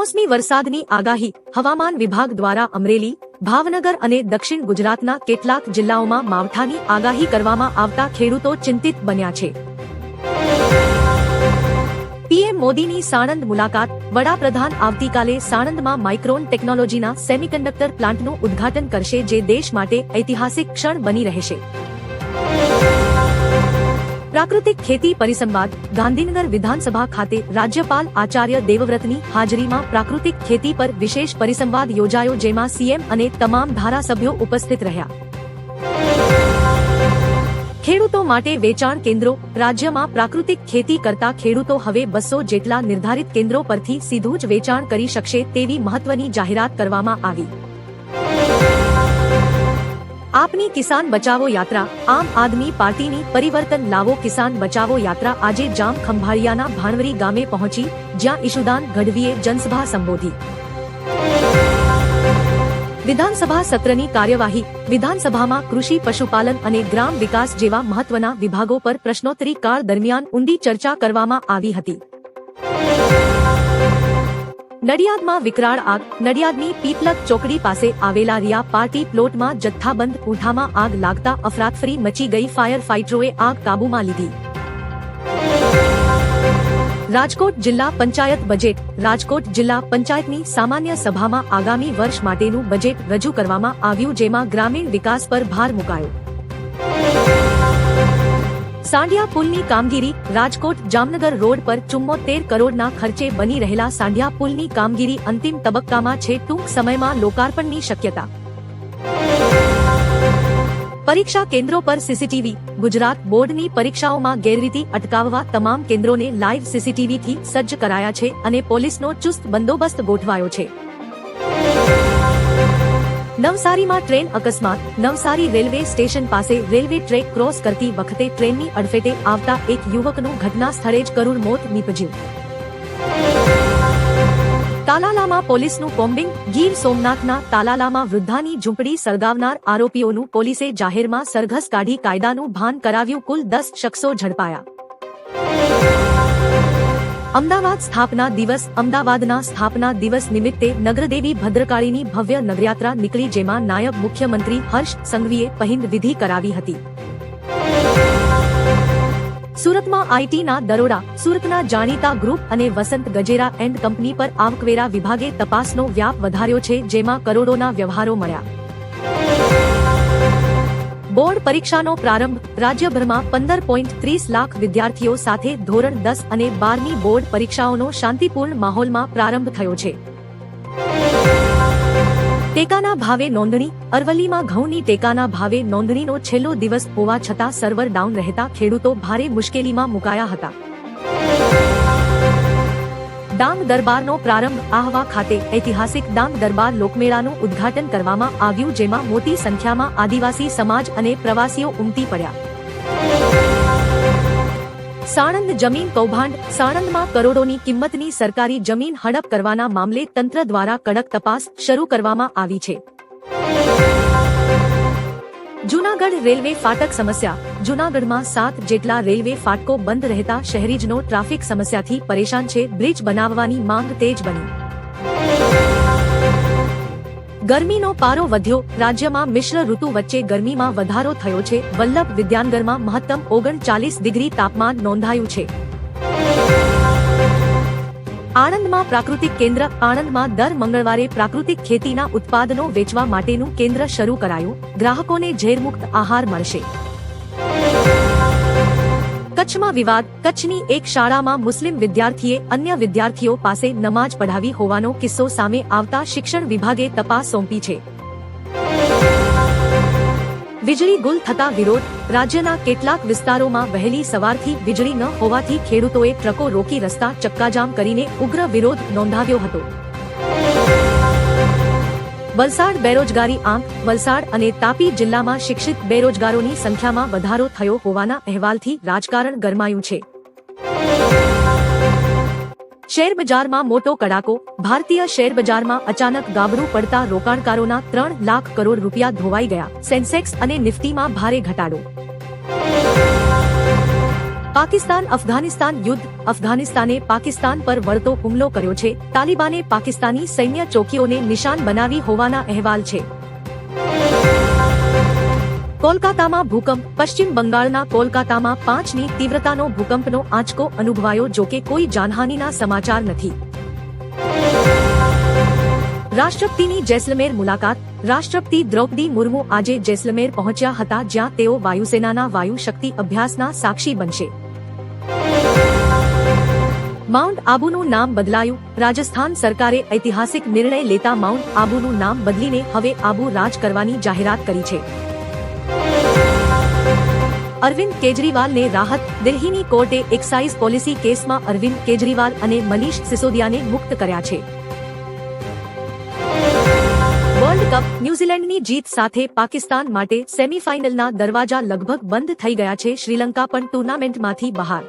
કમોસમી વરસાદની આગાહી હવામાન વિભાગ દ્વારા અમરેલી, ભાવનગર અને દક્ષિણ ગુજરાતના કેટલાક જિલ્લાઓમાં માવઠાની આગાહી કરવામાં આવતા ખેડૂતો ચિંતિત બન્યા છે. પીએમ મોદીની સાણંદ મુલાકાત. વડાપ્રધાન આવતીકાલે સાણંદમાં માઇક્રોન ટેકનોલોજીના સેમિકન્ડક્ટર પ્લાન્ટનું ઉદ્ઘાટન કરશે, જે દેશ માટે ઐતિહાસિક ક્ષણ બની રહેશે. પ્રાકૃતિક ખેતી પરિસંવાદ. ગાંધીનગર વિધાનસભા ખાતે રાજ્યપાલ આચાર્ય દેવવ્રતની હાજરીમાં પ્રાકૃતિક ખેતી પર વિશેષ પરિસંવાદ યોજાયો, જેમાં સીએમ અને તમામ ધારાસભ્યો ઉપસ્થિત રહ્યા. ખેડૂતો માટે વેચાણ કેન્દ્રો. રાજ્યમાં પ્રાકૃતિક ખેતી કરતા ખેડૂતો હવે 200 જેટલા નિર્ધારિત કેન્દ્રો પરથી સીધું જ વેચાણ કરી શકશે તેવી મહત્વની જાહેરાત કરવામાં આવી. આપની કિસાન બચાવો યાત્રા. આમ આદમી પાર્ટીની પરિવર્તન લાવો કિસાન બચાવો યાત્રા આજે જામ ખંભાળિયાના ભાણવરી ગામે પહોંચી, જ્યાં ઈશુદાન ગઢવીએ જનસભા સંબોધી. વિધાનસભા સત્રની કાર્યવાહી. વિધાનસભામાં કૃષિ, પશુપાલન અને ગ્રામ વિકાસ જેવા મહત્વના વિભાગો પર પ્રશ્નોત્તરી કાળ દરમિયાન ઊંડી ચર્ચા કરવામાં આવી હતી. નડિયાદમાં વિકરાળ આગ. નડિયાદની પીપલક ચોકડી પાસે આવેલા રિયા પાર્ટી પ્લોટમાં જથ્થાબંધ પૂંઠામાં આગ લાગતા અફરાતફરી મચી ગઈ. ફાયર ફાઇટરોએ આગ કાબૂમાં લીધી. રાજકોટ જિલ્લા પંચાયત બજેટ. રાજકોટ જિલ્લા પંચાયતની સામાન્ય સભામાં આગામી વર્ષ માટેનું બજેટ રજૂ કરવામાં આવ્યું, જેમાં ગ્રામીણ વિકાસ પર ભાર મુકાયો. સાંઢિયા પુલની કામગીરી. રાજકોટ જામનગર રોડ પર 74 કરોડના ખર્ચે બની રહેલા સાંઢિયા પુલની કામગીરી અંતિમ તબક્કામાં છે. ટૂંક સમયમાં લોકાર્પણની શક્યતા. પરીક્ષા કેન્દ્રો પર સીસીટીવી. ગુજરાત બોર્ડની પરીક્ષાઓમાં ગેરરીતિ અટકાવવા તમામ કેન્દ્રોને લાઇવ સીસીટીવીથી સજ્જ કરાયા છે અને પોલીસનો ચુસ્ત બંદોબસ્ત ગોઠવાયો છે. નવસારીમાં ટ્રેન અકસ્માત. નવસારી રેલવે સ્ટેશન પાસે રેલવે ટ્રેક ક્રોસ કરતી વખતે ટ્રેનની અડફેટે આવતા એક યુવકનું ઘટના સ્થળે જ કરુણ મોત નીપજ્યું. તાલાલામાં પોલીસનું કોમ્બિંગ. ગીર સોમનાથના તાલાલામાં વૃદ્ધાની ઝૂંપડી સળગાવનાર આરોપીઓનું પોલીસે જાહેરમાં સરઘસ કાઢી કાયદાનું ભાન કરાવ્યું. કુલ 10 શખ્સો ઝડપાયા. અમદાવાદ સ્થાપના દિવસ. અમદાવાદના સ્થાપના દિવસ નિમિત્તે નગરદેવી ભદ્રકાળીની ભવ્ય નગરયાત્રા નીકળી, જેમાં નાયબ મુખ્યમંત્રી હર્ષ સંઘવીએ પહિંદ વિધિ કરાવી હતી. સુરતમાં આઈટીના દરોડા. સુરતના જાણીતા ગ્રુપ અને વસંત ગજેરા એન્ડ કંપની પર આવકવેરા વિભાગે તપાસનો વ્યાપ વધાર્યો છે, જેમાં કરોડોના વ્યવહારો મળ્યા. બોર્ડ પરીક્ષાનો પ્રારંભ. રાજ્યભરમાં 15.30 લાખ વિદ્યાર્થીઓ સાથે ધોરણ 10 અને 12ની બોર્ડ પરીક્ષાઓનો શાંતિપૂર્ણ માહોલમાં પ્રારંભ થયો છે. ટેકાના ભાવે નોંધણી. અરવલ્લીમાં ઘઉંની ટેકાના ભાવે નોંધણીનો છેલ્લો દિવસ હોવા છતાં સર્વર ડાઉન રહેતા ખેડૂતો ભારે મુશ્કેલીમાં મુકાયા હતા. ડાંગ દરબારનો પ્રારંભ. આહવા ખાતે ઐતિહાસિક ડાંગ દરબાર લોકમેળાનું ઉદ્ઘાટન કરવામાં આવ્યું, જેમાં મોટી સંખ્યામાં આદિવાસી સમાજ અને પ્રવાસીઓ ઉમટી પડ્યા. સાણંદ જમીન કૌભાંડ. સાણંદમાં કરોડોની કિંમતની સરકારી જમીન હડપ કરવાના મામલે તંત્ર દ્વારા કડક તપાસ શરૂ કરવામાં આવી છે. જૂનાગઢ રેલવે ફાટક સમસ્યા. જૂનાગઢમાં 7 જેટલા રેલવે ફાટકો બંધ રહેતા શહેરીજનો ટ્રાફિક સમસ્યાથી પરેશાન છે. બ્રિજ બનાવવાની માંગ તેજ બની. ગરમીનો પારો વધ્યો. રાજ્યમાં મિશ્ર ઋતુ વચ્ચે ગરમીમાં વધારો થયો છે. વલ્લભ વિદ્યાનગરમાં મહત્તમ 39 ડિગ્રી તાપમાન નોંધાયું છે. આણંદમાં પ્રાકૃતિક કેન્દ્ર. આણંદમાં દર મંગળવારે પ્રાકૃતિક ખેતીના ઉત્પાદનો વેચવા માટેનું કેન્દ્ર શરૂ કરાયું. ગ્રાહકોને ઝેરમુક્ત આહાર મળશે. કચ્છમાં વિવાદ. કચ્છની એક શાળામાં મુસ્લિમ વિદ્યાર્થીએ અન્ય વિદ્યાર્થીઓ પાસે નમાજ પઢાવી હોવાનો કિસ્સો સામે આવતા શિક્ષણ વિભાગે તપાસ સોંપી છે. વીજળી ગુલ થતા વિરોધ. રાજ્યના કેટલાક વિસ્તારોમાં વહેલી સવારથી વીજળી ન હોવાથી ખેડૂતોએ ટ્રકો રોકી રસ્તા ચક્કાજામ કરીને ઉગ્ર વિરોધ નોંધાવ્યો હતો. વલસાડ બેરોજગારી આંક. વલસાડ અને તાપી જિલ્લામાં શિક્ષિત બેરોજગારોની સંખ્યામાં વધારો થયો હોવાના અહેવાલથી રાજકારણ ગરમાયું છે. શેરબજારમાં મોટો કડાકો. ભારતીય શેરબજારમાં અચાનક ગાબડું પડતા રોકાણકારોના 3 લાખ કરોડ રૂપિયા ધોવાઈ ગયા. સેન્સેક્સ અને નિફ્ટીમાં ભારે ઘટાડો. પાકિસ્તાન અફઘાનિસ્તાન યુદ્ધ. અફઘાનિસ્તાને પાકિસ્તાન પર વળતો હુમલો કર્યો છે. તાલિબાને પાકિસ્તાની સૈન્ય ચોકીઓને નિશાન બનાવી હોવાના અહેવાલ છે. કોલકાતામાં ભૂકંપ. પશ્ચિમ બંગાળના કોલકાતામાં 5ની તીવ્રતાનો ભૂકંપનો આંચકો અનુભવાયો, જોકે કોઈ જાનહાનિના સમાચાર નથી. રાષ્ટ્રપતિની જેસલમેર મુલાકાત. રાષ્ટ્રપતિ દ્રૌપદી મુર્મુ આજે જેસલમેર પહોંચ્યા હતા, જ્યાં તેઓ વાયુસેનાના વાયુ શક્તિ અભ્યાસના સાક્ષી બનશે. માઉન્ટ આબુનું નામ બદલાયું. રાજસ્થાન સરકારે ઐતિહાસિક નિર્ણય લેતા માઉન્ટ આબુનું નામ બદલીને હવે આબુ રાજ કરવાની જાહેરાત કરી છે. અરવિંદ કેજરીવાલને રાહત. દિલ્હીની કોર્ટે એક્સાઇઝ પોલિસી કેસમાં અરવિંદ કેજરીવાલ અને મનીષ સિસોદિયાને મુક્ત કર્યા છે. World cup. ન્યૂઝીલેન્ડની જીત સાથે પાકિસ્તાન માટે સેમીફાઇનલના દરવાજા લગભગ બંધ થઈ ગયા છે. શ્રીલંકા પણ ટુર્નામેન્ટમાંથી બહાર.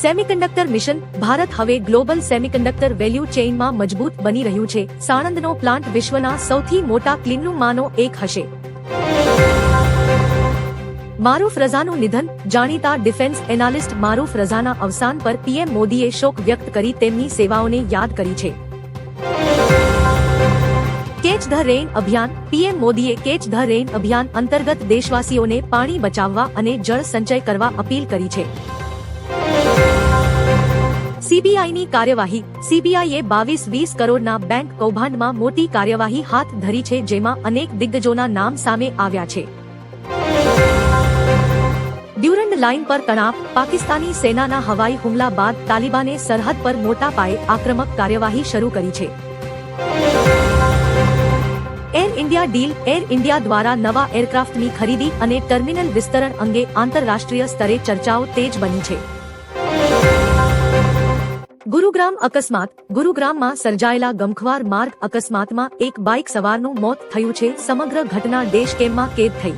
Semiconductor mission. ભારત હવે ગ્લોબલ સેમિકન્ડક્ટર વેલ્યુ ચેઇનમાં મજબૂત બની રહ્યું છે. સાણંદનો પ્લાન્ટ વિશ્વના સૌથી મોટા ક્લીનરૂમમાંનો એક હશે. મારૂફ રઝાનું નિધન. જાણીતા ડિફેન્સ એનાલિસ્ટ મારૂફ રઝાના અવસાન પર પીએમ મોદીએ શોક વ્યક્ત કરી તેમની સેવાઓને યાદ કરી છે. કેચ ધ રેઇન અભિયાન. પીએમ મોદીએ કેચ ધ રેઇન અભિયાન અંતર્ગત દેશવાસીઓને પાણી બચાવવા અને જળ સંચય કરવા અપીલ કરી છે. સીબીઆઈની કાર્યવાહી. સીબીઆઈએ 22-20 કરોડના બેંક કૌભાંડમાં મોટી કાર્યવાહી હાથ ધરી છે, જેમાં અનેક દિગ્ગજોના નામ સામે આવ્યા છે. ડ્યુરન્ડ લાઇન પર તણાવ. પાકિસ્તાની સેનાના હવાઈ હુમલા બાદ તાલિબાને સરહદ પર મોટા પાયે આક્રમક કાર્યવાહી શરૂ કરી છે. Air India deal. Air India દ્વારા નવા એરક્રાફ્ટની ખરીદી અને ટર્મિનલ વિસ્તરણ અંગે આંતરરાષ્ટ્રીય સ્તરે ચર્ચાઓ તેજ બની છે. ગુરુગ્રામ અકસ્માત. ગુરુગ્રામમાં સર્જાયેલા ગમખ્વાર માર્ગ અકસ્માતમાં એક બાઇક સવારનું મોત થયું છે. સમગ્ર ઘટના ડેશકેમમાં કેદ થઈ.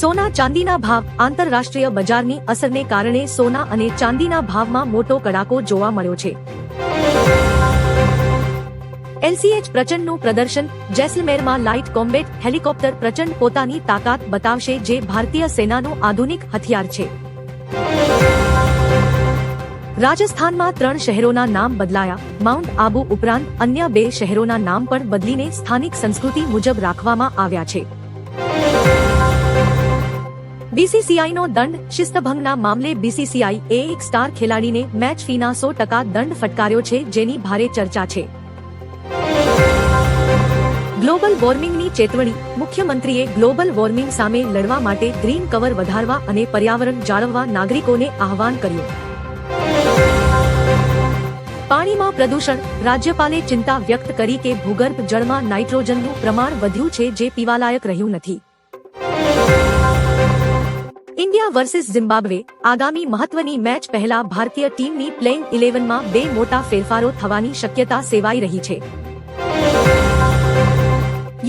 સોના ચાંદીના ભાવ. આંતરરાષ્ટ્રીય બજારની અસરને કારણે સોના અને ચાંદીના ભાવમાં મોટો કડાકો જોવા મળ્યો છે. એલસીએચ પ્રચંડનું પ્રદર્શન. જેસલમેરમાં લાઇટ કોમ્બેટ હેલિકોપ્ટર પ્રચંડ પોતાની તાકાત બતાવશે, જે ભારતીય સેનાનું આધુનિક હથિયાર છે. રાજસ્થાનમાં 3 શહેરોના નામ બદલાયા. માઉન્ટ આબુ ઉપરાંત અન્ય 2 શહેરોના નામ પણ બદલીને સ્થાનિક સંસ્કૃતિ મુજબ રાખવામાં આવ્યા છે. બીસીસીઆઈનો દંડ. શિસ્તભંગના મામલે બીસીસીઆઈએ એક સ્ટાર ખેલાડીને મેચ ફીના 100% દંડ ફટકાર્યો છે, જેની ભારે ચર્ચા છે. ગ્લોબલ વોર્મિંગની ચેતવણી. મુખ્યમંત્રીએ ગ્લોબલ વોર્મિંગ સામે લડવા માટે ગ્રીન કવર વધારવા અને પર્યાવરણ જાળવવા નાગરિકોને આહવાન કર્યું. પાણીમાં પ્રદૂષણ. રાજ્યપાલે ચિંતા વ્યક્ત કરી કે ભૂગર્ભ જળમાં નાઇટ્રોજનનું પ્રમાણ વધ્યું છે, જે પીવાલાયક રહ્યું નથી. India versus Zimbabwe. આગામી મહત્વની મેચ પહેલા ભારતીય ટીમની પ્લેઇંગ 11માં 2 મોટા ફેરફારો થવાની શક્યતા સેવાઈ રહી છે.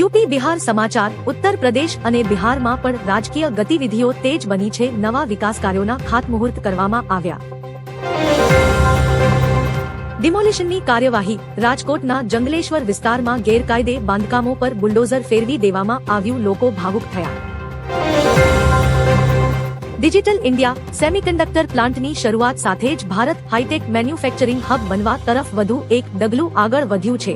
યુપી બિહાર સમાચાર. ઉત્તર પ્રદેશ અને બિહારમાં પણ રાજકીય ગતિવિધિઓ તેજ બની છે. નવા વિકાસ કાર્યોના ખાતમુહૂર્ત કરવામાં આવ્યા. ડિમોલિશનની કાર્યવાહી. રાજકોટના જંગલેશ્વર વિસ્તારમાં ગેરકાયદે બાંધકામો પર બુલડોઝર ફેરવી દેવામાં આવ્યું. લોકો ભાવુક થયા. Digital India. સેમિકન્ડક્ટર પ્લાન્ટની શરૂઆત સાથે જ ભારત હાઈટેક મેન્યુફેક્ચરિંગ હબ બનવા તરફ વધુ એક ડગલું આગળ વધ્યું છે.